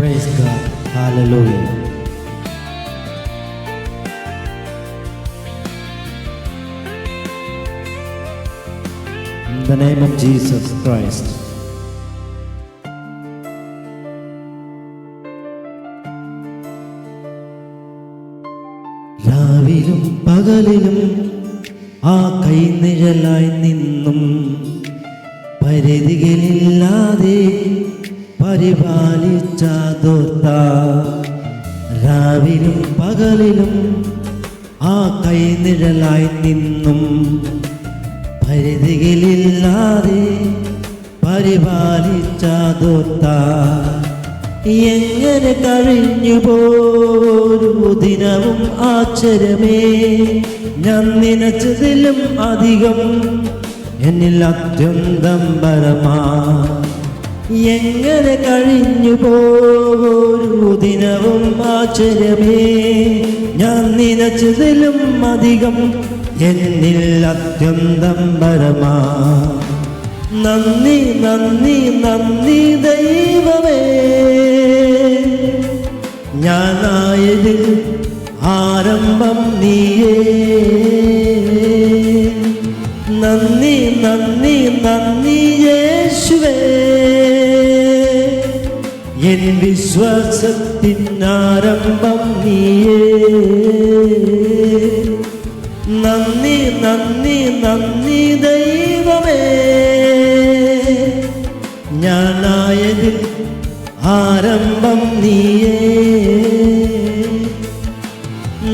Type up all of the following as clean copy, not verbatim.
Praise God. Hallelujah. In the name of Jesus Christ. രാവിലും പകലിലും ആ കൈനിഴലായി നിന്നും പരിധികളില്ലാതെ പരിപാലിച്ചതോർത്ത, രാവിലും പകലിലും ആ കൈനിഴലായി നിന്നും പരിധികളില്ലാതെ പരിപാലിച്ചതോർത്ത, എങ്ങനെ കഴിഞ്ഞു പോരു ദിനവും ആശ്ചര്യമേ, ഞാൻ നനച്ചതിലും അധികം എന്നിൽ അത്യന്തം പരമാ. എങ്ങനെ കഴിഞ്ഞു പോരു ദിനവും ആശ്ചര്യമേ, ഞാൻ നനച്ചതിലും അധികം എന്നിൽ അത്യന്തം പരമാ. നന്ദി നന്ദി നന്ദി ദൈവമേ, ഞാനായതിൽ ആരംഭം നീയേ. നന്ദി നന്ദി നന്ദി യേശുവേ, എൻ വിശ്വാസത്തിനാരംഭം നീയേ. നന്ദി നന്ദി നന്ദി ദൈവമേ, ഞാനായതിൽ ആരംഭം നീയേ.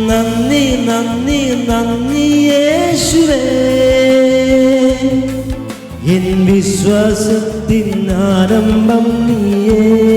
നന്ദി നന്ദി നന്ദി യേശുവേ, എൻ വിശ്വാസത്തിനാരംഭം നീയേ.